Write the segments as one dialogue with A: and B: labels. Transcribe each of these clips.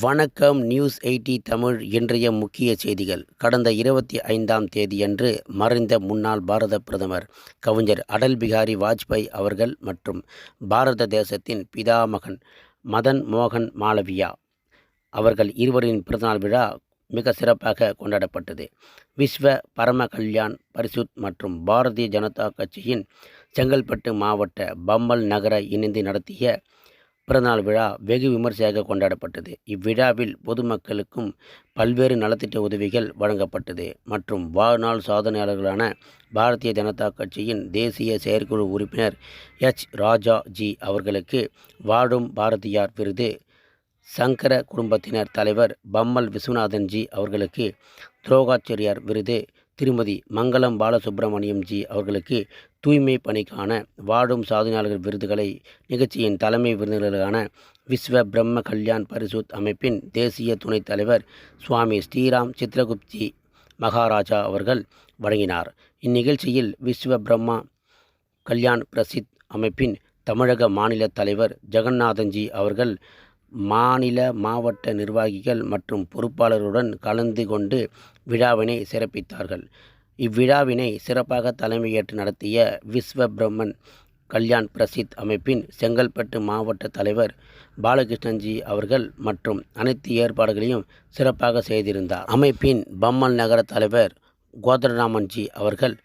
A: வணக்கம். நியூஸ் 80 தமிழ் இன்றைய முக்கிய செய்திகள். கடந்த 25ஆம் தேதியன்று மறைந்த முன்னாள் பாரத பிரதமர் கவிஞர் அடல் பிகாரி வாஜ்பாய் அவர்கள் மற்றும் பாரத தேசத்தின் பிதாமகன் மதன் மோகன் மாளவியா அவர்கள் இருவரின் பிறந்தநாள் விழா மிக சிறப்பாக கொண்டாடப்பட்டது. விஸ்வ பரம கல்யாண் பரிஷத் மற்றும் பாரதிய ஜனதா கட்சியின் செங்கல்பட்டு மாவட்ட பம்மல் நகர இணைந்து நடத்திய பிறந்தநாள் விழா வெகு விமர்சையாக கொண்டாடப்பட்டது. இவ்விழாவில் பொதுமக்களுக்கும் பல்வேறு நலத்திட்ட உதவிகள் வழங்கப்பட்டது மற்றும் வாழ்நாள் சாதனையாளர்களான பாரதிய ஜனதா கட்சியின் தேசிய செயற்குழு உறுப்பினர் ராஜா ஜி அவர்களுக்கு வாழும் பாரதியார் விருது, சங்கர குடும்பத்தினர் தலைவர் பம்மல் விஸ்வநாதன் ஜி அவர்களுக்கு துரோகாச்சாரியார் விருது, திருமதி மங்களம் பாலசுப்ரமணியம் ஜி அவர்களுக்கு தூய்மை பணிக்கான வாழும் சாதனையாளர்கள் விருதுகளை நிகழ்ச்சியின் தலைமை விருந்தினர்களான விஸ்வ பிரம்ம கல்யாண் பரிஷத் அமைப்பின் தேசிய துணைத் தலைவர் சுவாமி ஸ்ரீராம் சித்ரகுப்தி மகாராஜா அவர்கள் வழங்கினார். இந்நிகழ்ச்சியில் விஸ்வ பிரம்மா கல்யாண் பரிஷத் அமைப்பின் தமிழக மாநில தலைவர் ஜெகநாதன்ஜி அவர்கள் மாநில மாவட்ட நிர்வாகிகள் மற்றும் பொறுப்பாளர்களுடன் கலந்து கொண்டு விழாவினை சிறப்பித்தார்கள். இவ்விழாவினை சிறப்பாக தலைமையேற்று நடத்திய விஸ்வ பிரம்மன் கல்யாண் பரிஷத் அமைப்பின் செங்கல்பட்டு மாவட்ட தலைவர் பாலகிருஷ்ணன்ஜி அவர்கள் மற்றும் அனைத்து ஏற்பாடுகளையும் சிறப்பாக செய்திருந்தார். அமைப்பின் பம்மல் நகர தலைவர் கோதரராமன்ஜி அவர்கள்,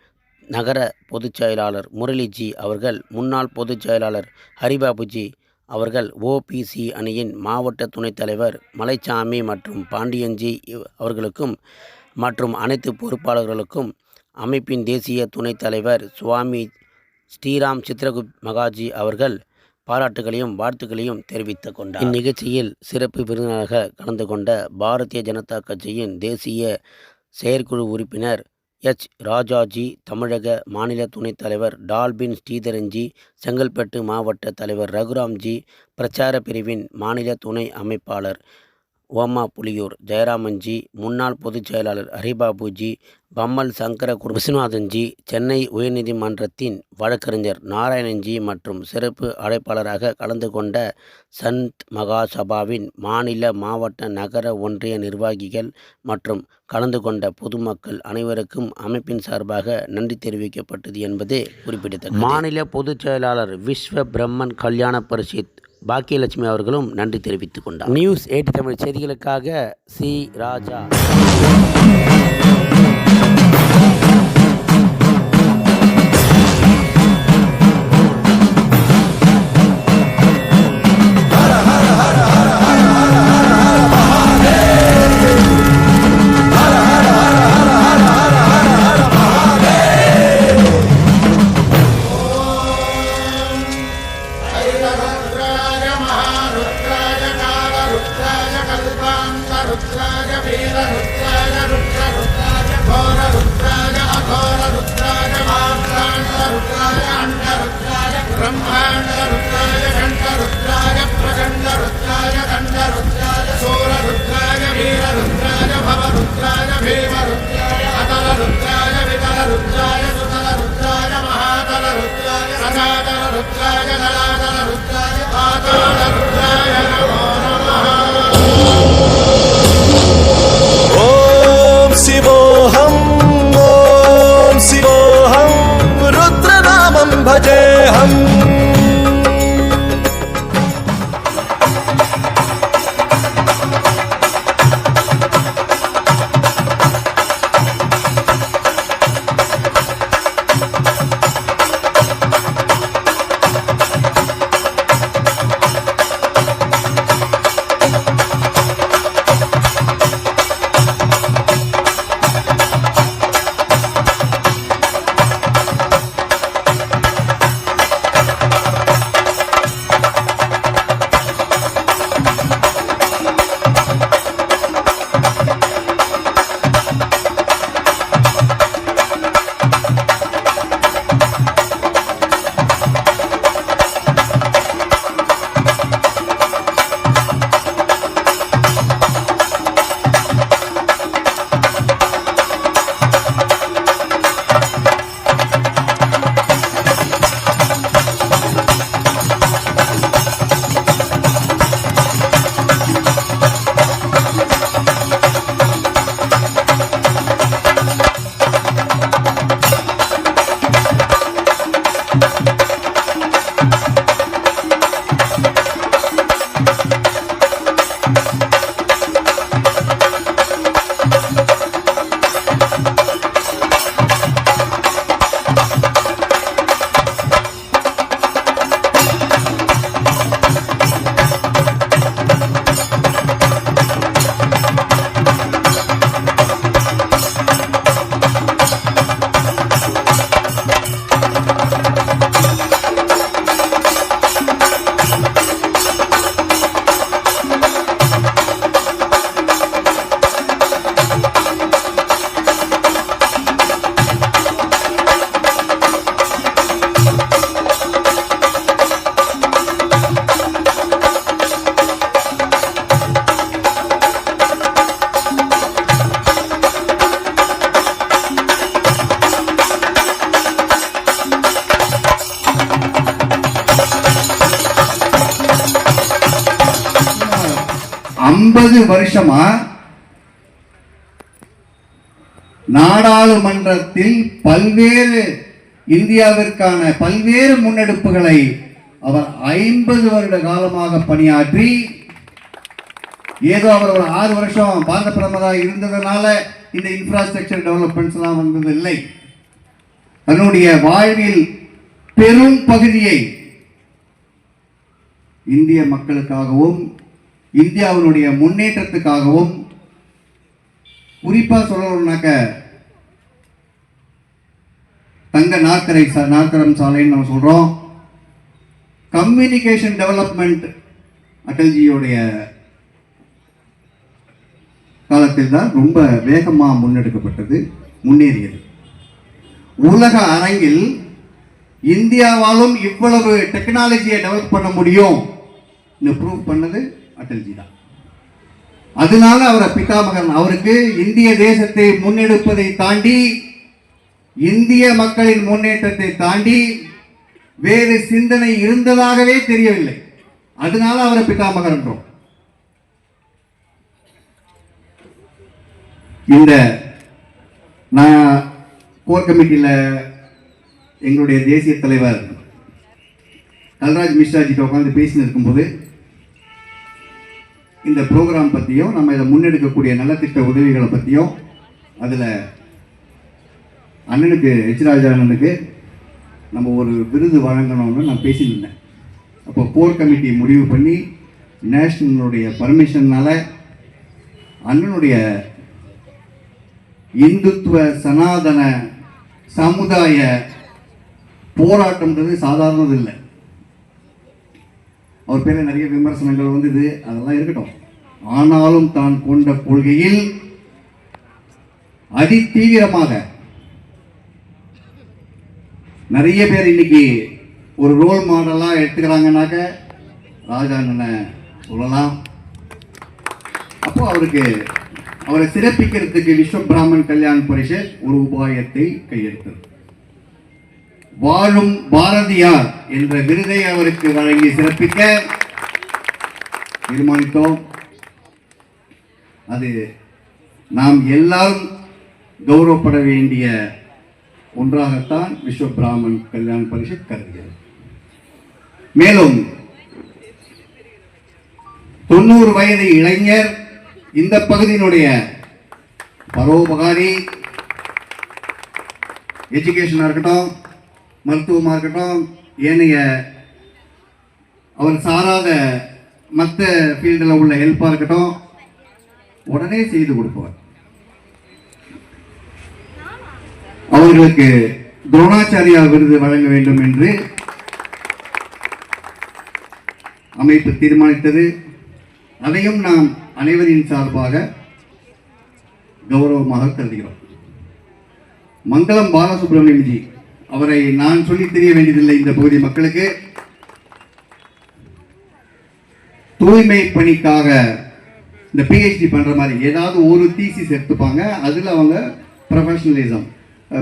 A: நகர பொதுச் செயலாளர் முரளிஜி அவர்கள், முன்னாள் பொதுச் செயலாளர் ஹரிபாபுஜி அவர்கள், ஓபிசி அணியின் மாவட்ட துணைத் தலைவர் மலைச்சாமி மற்றும் பாண்டியன்ஜி அவர்களுக்கும் மற்றும் அனைத்து பொறுப்பாளர்களுக்கும் அமைப்பின் தேசிய துணைத் தலைவர் சுவாமி ஸ்ரீராம் சித்ரகுப்தி மகாஜி அவர்கள் பாராட்டுகளையும் வாழ்த்துக்களையும் தெரிவித்துக் கொண்டார். இந்நிகழ்ச்சியில் சிறப்பு விருந்தினராக கலந்து கொண்ட பாரதிய ஜனதா கட்சியின் தேசிய செயற்குழு உறுப்பினர் ராஜாஜி, தமிழக மாநில துணைத் தலைவர் டால்பின் ஸ்ரீதரன்ஜி, செங்கல்பட்டு மாவட்ட தலைவர் ரகுராம்ஜி, பிரச்சார பிரிவின் மாநில துணை அமைப்பாளர் ஓமா புலியூர் ஜெயராமன்ஜி, முன்னாள் பொதுச் செயலாளர் ஹரிபாபுஜி, பம்மல் சங்கர விஸ்வநாதன்ஜி, சென்னை உயர்நீதிமன்றத்தின் வழக்கறிஞர் நாராயணன்ஜி மற்றும் சிறப்பு அழைப்பாளராக கலந்து கொண்ட சந்த் மகாசபாவின் மாநில மாவட்ட நகர ஒன்றிய நிர்வாகிகள் மற்றும் கலந்து கொண்ட பொதுமக்கள் அனைவருக்கும் அமைப்பின் சார்பாக நன்றி தெரிவிக்கப்பட்டது என்பது குறிப்பிடத்தக்கது. மாநில பொதுச் செயலாளர் விஸ்வ பிரம்மன் கல்யாண பரிஷத் பாக்கியலட்சுமி அவர்களும் நன்றி தெரிவித்துக் கொண்டார். நியூஸ் 80 தமிழ் செய்திகளுக்காக சி. ராஜா.
B: रुद्राय वीर रुद्राय रुद्र रुद्राय घोर रुद्राय अघोर रुद्राय मार्ताण्ड रुद्राय अंड रुद्राय ब्रह्मांड रुद्राय घंट रुद्राय प्रचंड रुद्राय दंड रुद्राय सूर रुद्राय वीर रुद्राय भव रुद्राय भीम रुद्राय अतल रुद्राय वितल रुद्राय सुतल रुद्राय महातल रुद्राय रसातल रुद्राय दलातल रुद्राय पाताल रुद्राय नमो नमः.
C: शिवोऽहं ॐ शिवोऽहं रुद्रनामं भजेऽहम्.
D: 50 வருஷமா நாடாளுமன்றத்தில் பல்வேறு இந்தியாவிற்கான பல்வேறு முன்னெடுப்புகளை அவர் 50 வருட காலமாக பணியாற்றி, ஏதோ அவர் ஒரு 6 வருஷம் பாரத பிரதமராக இருந்ததனால இந்த இன்ஃப்ராஸ்ட்ரக்சர் டெவலப்மெண்ட்ஸ் எல்லாம் வந்தது இல்லை. தன்னுடைய வாழ்வில் பெரும் பகுதியை இந்திய மக்களுக்காகவும் இந்தியாவினுடைய முன்னேற்றத்துக்காகவும், குறிப்பா சொல்லணும்னாக்க தங்க நாற்கரம் சாலைன்னு நம்ம சொல்றோம். கம்யூனிகேஷன் டெவலப்மெண்ட் அடல்ஜியோடைய காலத்தில் தான் ரொம்ப வேகமாக முன்னெடுக்கப்பட்டது, முன்னேறியது. உலக அரங்கில் இந்தியாவாலும் இவ்வளவு டெக்னாலஜியை டெவலப் பண்ண முடியும் ப்ரூவ் பண்ணது அடல்ஜி தான். அதனால அவரை பிதாமகன். அவருக்கு இந்திய தேசத்தை முன்னெடுப்பதை தாண்டி, இந்திய மக்களின் முன்னேற்றத்தை தாண்டி வேறு சிந்தனை இருந்ததாகவே தெரியவில்லை. அதனால அவரை பிதாமகர் என்றோம். இந்த நான் கோர் கமிட்டியில் எங்களுடைய தேசிய தலைவர் கல்ராஜ் மிஸ்ராஜிட்ட உட்காந்து பேசின்னு இருக்கும்போது இந்த ப்ரோக்ராம் பற்றியும் நம்ம இதை முன்னெடுக்கக்கூடிய நலத்திட்ட உதவிகளை பற்றியும், அதில் அண்ணனுக்கு ராஜா அண்ணனுக்கு நம்ம ஒரு விருது வழங்கணும்னு நான் பேசியிருந்தேன். அப்போ கோர் கமிட்டி முடிவு பண்ணி நேஷனலுடைய பர்மிஷனால் அண்ணனுடைய இந்துத்துவ சனாதன சமுதாய போராட்டம்ன்றது சாதாரணது இல்லை. அவர் பேர நிறைய விமர்சனங்கள் வந்தது, அதெல்லாம் இருக்கட்டும். ஆனாலும் தான் கொண்ட கொள்கையில் அதி தீவிரமாக நிறைய பேர் இன்னைக்கு ஒரு ரோல் மாடலா எடுத்துக்கிறாங்கன்னாக்க ராஜாண்ணனை சொல்லலாம். அப்போ அவரை சிறப்பிக்கிறதுக்கு விஸ்வ பிராமன் கல்யாண் பரிஷத் ஒரு உபாயத்தை கையெழுத்தது. வாழும் பாரதியார் என்ற விருதை அவருக்கு வழங்கி சிறப்பிக்க தீர்மானித்தோம். அது நாம் எல்லாரும் கௌரவப்பட வேண்டிய ஒன்றாகத்தான் விஸ்வ பிராமன் கல்யாண் பரிஷத் கருதுகிறது. மேலும் 90 வயது இளைஞர் இந்த பகுதியினுடைய பரோபகாரி, எஜுகேஷனாக இருக்கட்டும், மருத்துவமாக இருக்கட்டும், ஏனைய அவர் சாராத மற்ற ஃபீல்டில் உள்ள ஹெல்ப்பாக இருக்கட்டும், உடனே செய்து கொடுப்பவர். அவர்களுக்கு துரோணாச்சாரியா விருது வழங்க வேண்டும் என்று அமைப்பு தீர்மானித்தது. அதையும் நாம் அனைவரின் சார்பாக கௌரவமாக கருதுகிறோம். மங்களம் பாலசுப்ரமணியம்ஜி, அவரை நான் சொல்லி தெரிய வேண்டியதில்லை இந்த பகுதி மக்களுக்கு. தூய்மை பணிக்காக இந்த பிஹெச்டி பண்ற மாதிரி ஏதாவது ஒரு தீசிஸ் எடுத்துப்பாங்க, அதில் அவங்க ப்ரொஃபஷனலிசம்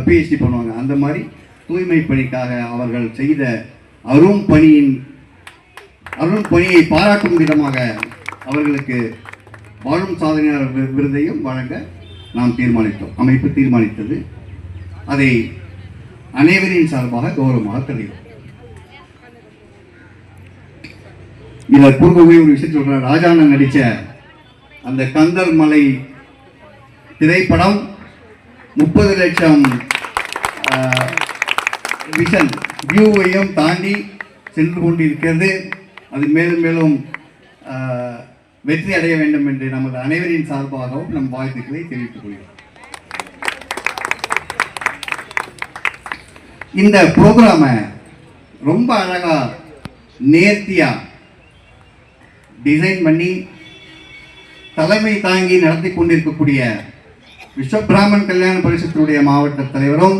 D: பிஹெச்டி பண்ணுவாங்க. அந்த மாதிரி தூய்மை பணிக்காக அவர்கள் செய்த அரும் பணியை பாராட்டும் விதமாக அவர்களுக்கு வாழும் சாதனையாளர் விருதையும் வழங்க நாம் தீர்மானித்தோம், அமைப்பு தீர்மானித்தது. அதை அனைவரின் சார்பாக கௌரவமாக கருதுகிறோம். இதில் கூறுகவே ஒரு விஷயம் சொல்ற, ராஜாண்ணன் நடித்த அந்த கந்தர் மலை திரைப்படம் 30 லட்சம் விஷன் வியூவையும் தாண்டி சென்று கொண்டிருக்கிறது. அது மேலும் மேலும் வெற்றி அடைய வேண்டும் என்று நமது அனைவரின் சார்பாகவும் நம் வாழ்த்துக்களை தெரிவித்துக் கொள்கிறோம். இந்த ப்ரோக்ராமை ரொம்ப அழகா நேர்த்தியா டிசைன் பண்ணி தலைமை தாங்கி நடத்தி கொண்டிருக்கக்கூடிய விஸ்வ பிராமன் கல்யாண பரிஷத்தினுடைய மாவட்ட தலைவரும்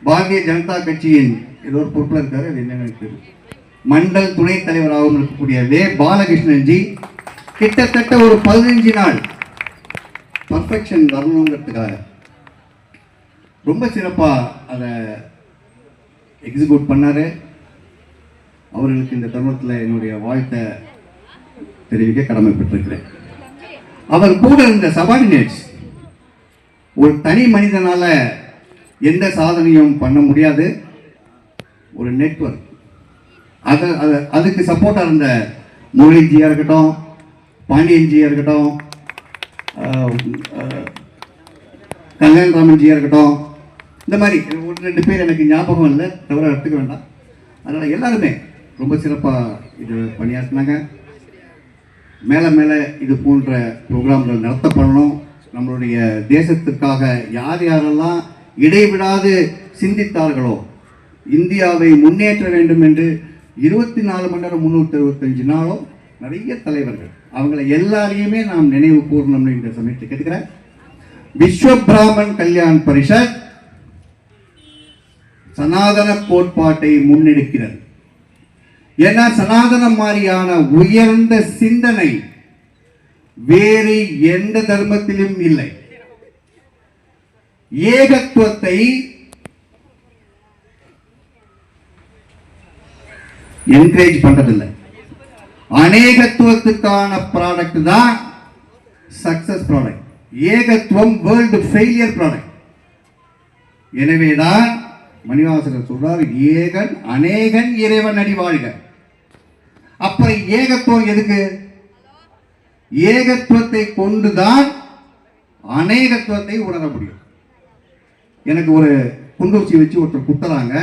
D: பாரதிய ஜனதா கட்சியின் ஏதோ ஒரு பொறுப்பில் இருக்காரு, அது என்னன்னு மண்டல் துணைத் தலைவராகவும் இருக்கக்கூடிய வே பாலகிருஷ்ணன்ஜி கிட்டத்தட்ட ஒரு 15 நாள் பர்ஃபெக்ஷன் வரணுங்கிறதுக்காக ரொம்ப சிறப்பாக அதை எக்ஸிக்யூட் பண்ணாரு. அவர்களுக்கு இந்த தருணத்தில் என்னுடைய வாழ்த்தை தெரிவிக்க கடமைப்பட்டிருக்கிறேன். அவர் கூட இருந்த சபார்டினேட்ஸ், ஒரு தனி மனிதனால எந்த சாதனையும் பண்ண முடியாது. ஒரு நெட்வொர்க், அதுக்கு சப்போர்ட்டாக இருந்த முரளிஜியாக இருக்கட்டும், பாண்டியன்ஜியாக இருக்கட்டும், கல்யாணராமன்ஜியாக இருக்கட்டும், இந்த மாதிரி ஒரு 2 பேர் எனக்கு ஞாபகம் இல்லை, தவிர எடுத்துக்க வேண்டாம். அதனால் எல்லாருமே ரொம்ப சிறப்பாக இது பணியாற்றினாங்க. மேலே மேலே இது போன்ற ப்ரோக்ராம்கள் நடத்தப்படணும். நம்மளுடைய தேசத்துக்காக யார் யாரெல்லாம் இடைவிடாது சிந்தித்தார்களோ, இந்தியாவை முன்னேற்ற வேண்டும் என்று 24 மணி நேரம் 365 நாளும் நிறைய தலைவர்கள், அவங்களை எல்லாரையுமே நாம் நினைவு கூறணும்னு இந்த சமயத்தை கேட்கிறேன். விஸ்வ பிராமன் கல்யாண் பரிஷத் சனாதன கோட்பாட்டை முன்னெடுக்கிறது. ஏன்னா சனாதனம் மாதிரியான உயர்ந்த சிந்தனை வேறு எந்த தர்மத்திலும் இல்லை. ஏகத்துவத்தை என்கரேஜ் பண்றதில்லை. அநேகத்துவத்துக்கான ப்ராடக்ட் தான் சக்சஸ் ப்ராடக்ட். ஏகத்துவம் வேர்ல்டு ஃபெயிலியர் ப்ராடக்ட். எனவேதான் மணிவாசகர் சொல்றார், ஏகன் அநேகன் இறைவன் அடி வாழ்க. அப்புறம் ஏகத்துவம் எதுக்கு? ஏகத்துவத்தை கொண்டுதான் அநேகத்துவத்தை உணர முடியும். எனக்கு ஒரு குண்டூசி வச்சு ஒருத்தர் குத்துறாங்க,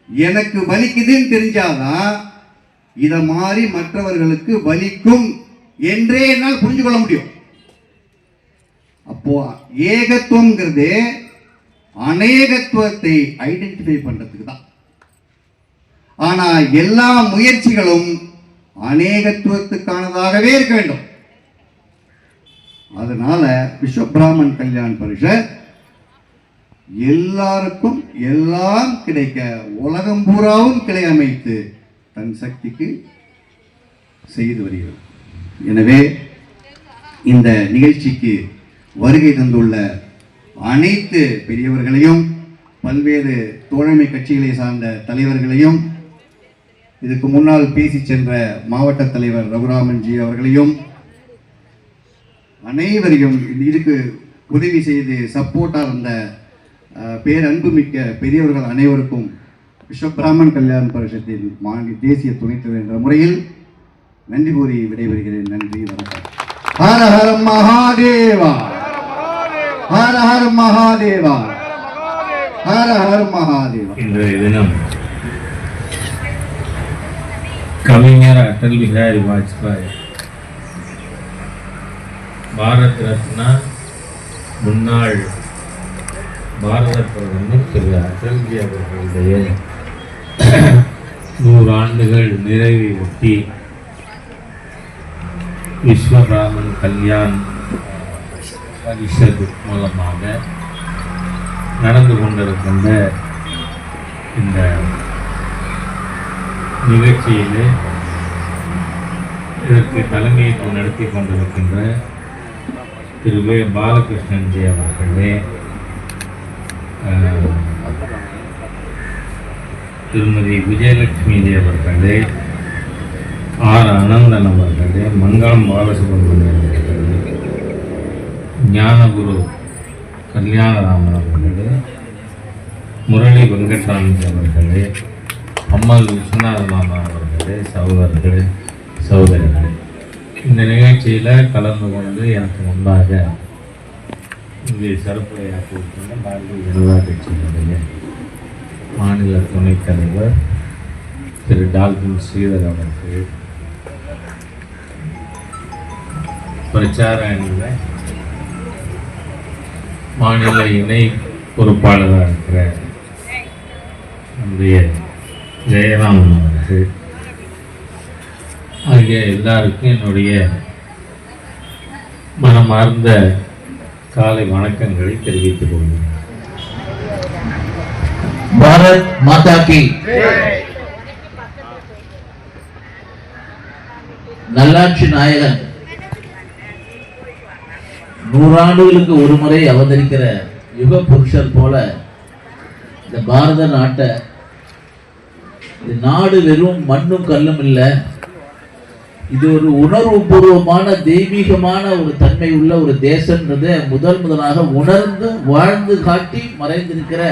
D: எனக்கு வலிக்குதுன்னு தெரிஞ்சாதான் இத மாதிரி மற்றவர்களுக்கு வலிக்கும் என்றே என்னால் புரிஞ்சு கொள்ள முடியும். அப்போ ஏகத்துவம்ங்கிறது அநேகத்துவத்தை ஐடென்டிஃபை பண்றதுக்கு தான். ஆனா எல்லா முயற்சிகளும் அநேகத்துவத்துக்கானதாகவே இருக்க வேண்டும். அதனால விஸ்வ பிராமன் கல்யாண் பரிஷத் எல்லாருக்கும் எல்லாம் கிடைக்க உலகம் பூராவும் கிளை அமைத்து தன் சக்திக்கு செய்து வருகிறது. எனவே இந்த நிகழ்ச்சிக்கு வருகை தந்துள்ள அனைத்து பெரியவர்களையும், பல்வேறு தோழமை கட்சிகளை சார்ந்த தலைவர்களையும், இதுக்கு முன்னால் பேசி சென்ற மாவட்ட தலைவர் ரகுராமன்ஜி அவர்களையும், அனைவரையும் இதுக்கு உதவி செய்து சப்போர்ட்டாக இருந்த பேரன்புமிக்க பெரியவர்கள் அனைவருக்கும் விஸ்வ பிராமன் கல்யாண் பரிஷத்தின் தேசிய துணைத் தலைவர் என்ற முறையில் நன்றி கூறி விடைபெறுகிறேன். நன்றி, வணக்கம். ஹர ஹர மகாதேவா, ஹர ஹர மகாதேவா, ஹர ஹர மகாதேவா.
E: இன்றைய தினம் கவிஞர் அடல் பிகாரி வாஜ்பாய், பாரத் ரத்னா முன்னாள் பாரத பிரதமர் திரு அடல்ஜி அவர்களுடைய 100 ஆண்டுகள் நிறைவை ஒட்டி விஸ்வ பிராமன் கல்யாண் பரிஷத் மூலமாக நடந்து கொண்டிருக்கின்ற இந்த நிகழ்ச்சியிலே இதற்கு தலைமையை நடத்தி கொண்டிருக்கின்ற திரு வே பாலகிருஷ்ணன்ஜி அவர்களே, திருமதி விஜயலட்சுமிஜி அவர்களே, ஆர் அனந்தன் அவர்களே, மங்களம் பாலசுப்ரமணியன் அவர்களே, ஞானகுரு கல்யாணராமன் அவர்களே, முரளி வெங்கட்ராமன் அவர்களே, அம்மல் விஸ்வநாதன் அவர்களே, சகோதரர்களே, சகோதரிகளே, இந்த நிகழ்ச்சியில் கலந்து கொண்டு எனக்கு முன்பாக இங்கே சிறப்புரையாற்றியிருக்கின்ற பாரதிய ஜனதா கட்சியினுடைய மாநில துணைத் தலைவர் திரு டால்பின் ஸ்ரீதர் அவர்கள், பிரச்சார அணியில் மாநில இணை பொறுப்பாளராக இருக்கிற நம்முடைய ஜெயராமன் அவர்கள் ஆகிய எல்லாருக்கும் என்னுடைய மனமார்ந்த காலை வணக்கங்களை தெரிவித்துக் கொள்கிறேன்.
F: பாரத் மாதா கி. நல்லாட்சி நாயகன் 100 ஆண்டுகளுக்கு ஒரு முறை அவதரிக்கிற யுக புருஷர் போல இந்த பாரத நாட்டை, நாடு வெறும் மண்ணும் கல்லும் இல்லை, இது ஒரு உணர்வுபூர்வமான தெய்வீகமான ஒரு தன்மை உள்ள ஒரு தேசம்ன்றதை முதலாக உணர்ந்து வாழ்ந்து காட்டி மறைந்திருக்கிற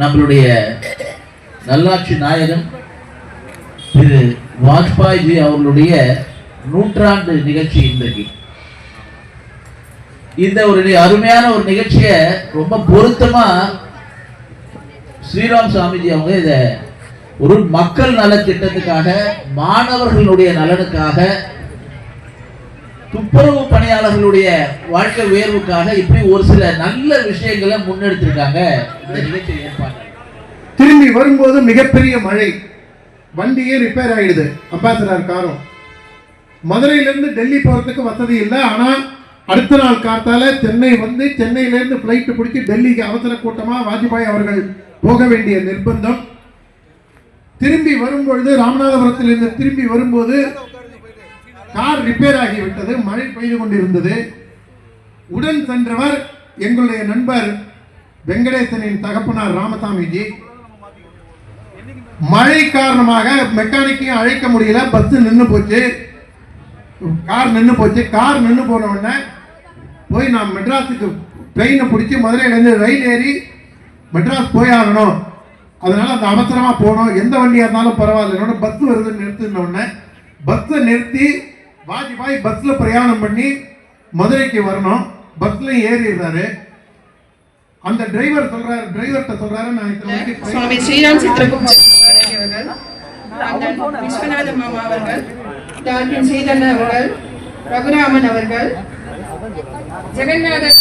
F: நம்மளுடைய நல்லாட்சி நாயகன் திரு வாஜ்பாய்ஜி அவர்களுடைய 100ஆண்டு நிகழ்ச்சி இன்றைக்கு. இந்த ஒரு அருமையான ஒரு நிகழ்ச்சியை ரொம்ப பொருத்தமா ஸ்ரீராம் சாமிஜி அவங்க இத ஒரு மக்கள் நல திட்டத்துக்காக, மாணவர்களுடைய நலனுக்காக, துப்புரவு பணியாளர்களுடைய வாழ்க்கை உயர்வுக்காக இப்படி ஒரு சில நல்ல விஷயங்களை முன்னெடுத்திருக்காங்க. இந்த நிகழ்ச்சி ஏற்பாடு
B: திரும்பி வரும்போது மிகப்பெரிய மழை, வண்டியே ரிப்பேர் ஆயிடுது. அம்பாசடர் காரும் மதுரையிலிருந்து டெல்லி போறதுக்கு வசதி இல்லை. ஆனா அடுத்த நாள் காத்தால சென்னை வந்து சென்னையிலேருந்து ஃப்ளைட்டு பிடிச்சி டெல்லிக்கு அவசர கூட்டமா வாஜ்பாய் அவர்கள் போக வேண்டிய நிர்பந்தம். திரும்பி வரும்பொழுது ராமநாதபுரத்திலிருந்து திரும்பி வரும்போது கார் ரிப்பேர் ஆகிவிட்டது. மழை பெய்து கொண்டிருந்தது. உடன் சென்றவர் எங்களுடைய நண்பர் வெங்கடேசனின் தகப்பனார் ராமசாமிஜி. மழை காரணமாக மெக்கானிக்கையும் அழைக்க முடியல. பஸ் நின்று போச்சு, கார் நின்று போச்சு. கார் நின்று போன உடனே போய் நான் மெட்ராஸுக்கு ட்ரெயினை பிடிச்சி மதுரையிலேருந்து ரயில் ஏறி மெட்ராஸ் போயாகணும். அதனால அந்த அவசரமா போனோம். எந்த வண்டியா இருந்தாலும் பரவாயில்ல, பஸ் வருதுன்னு நிறுத்தின உடனே பஸ்ஸை நிறுத்தி வாஜ்பாய் பஸ்ல பிரயாணம் பண்ணி மதுரைக்கு வரணும். பஸ்ல ஏறிடுறாரு. அந்த டிரைவர்கிட்ட சொல்றாரு நான்
G: சுவாமி ஸ்ரீராம் சித்திரகுப்தர் அவர்கள், அண்ணன் விஸ்வநாத மாமா அவர்கள், டாக்டர் சீதன் அவர்கள், ரகுராமன் அவர்கள், ஜெகநாதன் அவர்கள்,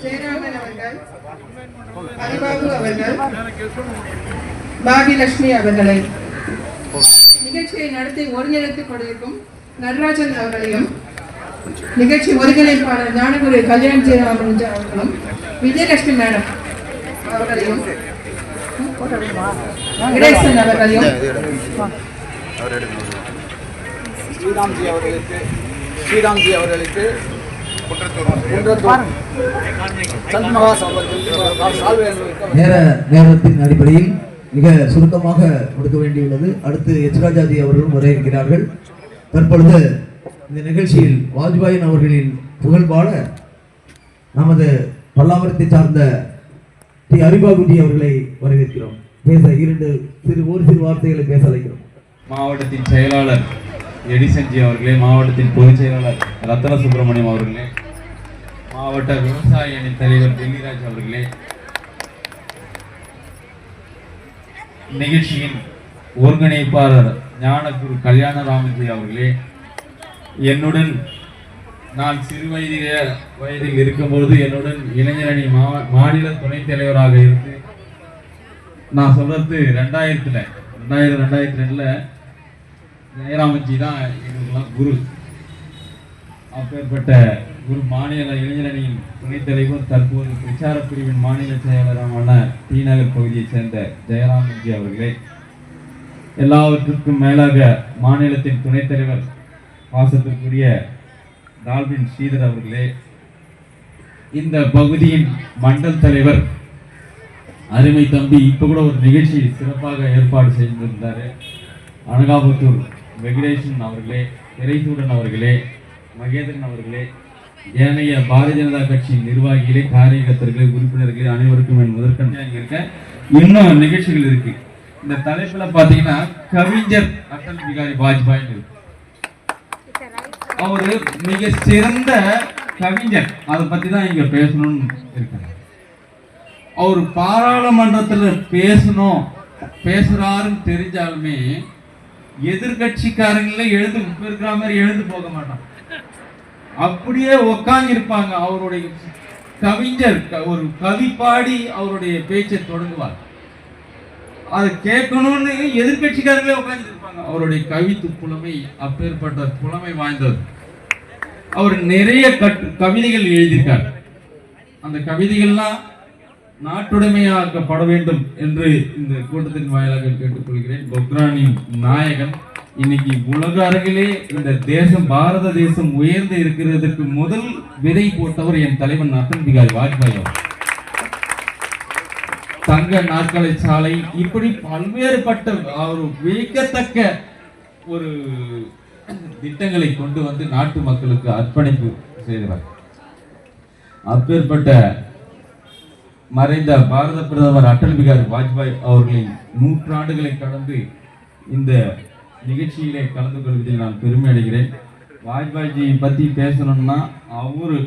G: ஜெயராமன் அவர்கள், ஹரிபாபு அவர்கள், பாகியலட்சுமி அவர்களை நிகழ்ச்சியை நடத்தி ஒருங்கிணைத்துக் கொண்டிருக்கும் நடராஜன் அவர்களையும், நிகழ்ச்சி ஒருங்கிணைப்பாளர் ஞானகுரு கல்யாண் ஜெயராமன் அவர்களும், விஜயலட்சுமி மேடம் அவர்களையும், கணேசன் அவர்களையும்,
H: ஸ்ரீராம்ஜி அவர்களுக்கு
I: நேரத்தின் அடிப்படையில் மிக சுருக்கமாக கொடுக்க வேண்டியுள்ளது. அடுத்து எச் ராஜாஜி அவர்களும் வர இருக்கிறார்கள். தற்பொழுது இந்த நிகழ்ச்சியில் வாஜ்பாயின் அவர்களின் புகழ்பாட நமது பல்லாவரத்தை சார்ந்த டி ஹரிபாபுஜி அவர்களை வரவேற்கிறோம். பேச ஒரு சிறு வார்த்தைகளை பேச அழைக்கிறோம்.
E: மாவட்டத்தின் செயலாளர் எடிசன்ஜி அவர்களே, மாவட்டத்தின் பொதுச் செயலாளர் ரத்ன சுப்பிரமணியம் அவர்களே, மாவட்ட விவசாய அணி தலைவர் டெல்லிராஜ் அவர்களே, நிகழ்ச்சியின் ஒருங்கிணைப்பாளர் ஞானகுரு கல்யாணராமஜி அவர்களே, என்னுடன் நான் சிறு வயதில் இருக்கும்போது என்னுடன் இளைஞரணி மாநில துணைத் தலைவராக இருந்து, நான் சொல்றது 2002ல் ஜெயராமஜி தான் எங்களுக்கெல்லாம் குரு. அப்பேற்பட்ட குரு மாநில இளைஞரணியின் துணைத் தலைவர், தற்போது பிரச்சார பிரிவின் மாநில செயலரான டி நகர் பகுதியைச் சேர்ந்த ஜெயராமஜி அவர்களே, எல்லாவற்றுக்கும் மேலாக மாநிலத்தின் துணைத் தலைவர் பாசத்திற்குரிய டால்பின் ஸ்ரீதர் அவர்களே, இந்த பகுதியின் மண்டல் தலைவர் அருமை தம்பி இப்போ கூட ஒரு நிகழ்ச்சி சிறப்பாக ஏற்பாடு செய்திருந்தார், அனகாபுத்தூர் வெங்கடேசன் அவர்களே, திரைசூடன் அவர்களே, மகேந்திரன் அவர்களே, ஏனைய பாரதிய ஜனதா கட்சியின் நிர்வாகிகளே, காரியகர்த்தர்களே, உறுப்பினர்களே, அனைவருக்கும் என் முதற்கண் இருக்க. இன்னும் நிகழ்ச்சிகள் இருக்கு. இந்த தலைப்புல பாத்தீங்கன்னா கவிஞர் அடல் பிகாரி வாஜ்பாய் இருக்கு. அவரு மிக சிறந்த கவிஞர். அதை பத்தி தான் இங்க பேசணும்னு இருக்காங்க. அவர் பாராளுமன்றத்துல பேசுறாருன்னு தெரிஞ்சாலுமே எதிர்கட்சிக்காரங்கள எழுந்து இருக்கிற மாதிரி எழுந்து போக மாட்டான், அப்படியே உக்காந்து இருப்பாங்க. அவருடைய கவிஞர் ஒரு கவி பாடி அவருடைய பேச்சை தொடங்குவார். அதை கேட்கணும்னு எதிர்கட்சிக்காரங்களே உட்கார்ந்து இருப்பாங்க. அவருடைய கவித்து புலமை அப்பேற்பட்ட புலமை வாய்ந்தது. அவர் நிறைய கவிதைகள் எழுதியிருக்கார். அந்த கவிதைகள்லாம் நாட்டுடைமையாக்கப்பட வேண்டும் என்று இந்த கூட்டத்தின் வாயிலாக கேட்டுக்கொள்கிறேன். பொக்ரானின் நாயகன் இன்னைக்கு உலக அரங்கிலே இந்த தேசம், பாரத தேசம் உயர்ந்து இருக்கிறதுக்கு முதல் விதை போட்டவர் என் தலைவன் அடல் பிகாரி வாஜ்பாய் அவர். தங்க நாற்காலி சாலை, இப்படி பல்வேறுபட்ட ஒரு வியக்கத்தக்க ஒரு திட்டங்களை கொண்டு வந்து நாட்டு மக்களுக்கு அர்ப்பணிப்பு செய்தவர். அப்பேற்பட்ட மறைந்த பாரத பிரதமர் அடல் பிகாரி வாஜ்பாய் அவர்களின் 100 ஆண்டுகளை கடந்து இந்த நிகழ்ச்சியிலே கலந்து கொள்வதில் நான் பெருமை அடைகிறேன். வாஜ்பாய்ஜியை பற்றி பேசணும்னா அவரு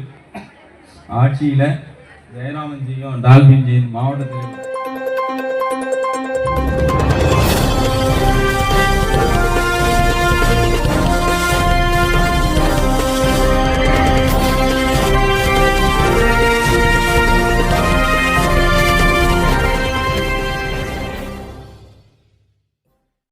E: ஆட்சியில் ஜெயராமன்ஜியும் டால்பின்ஜியும் மாவட்டத்தில்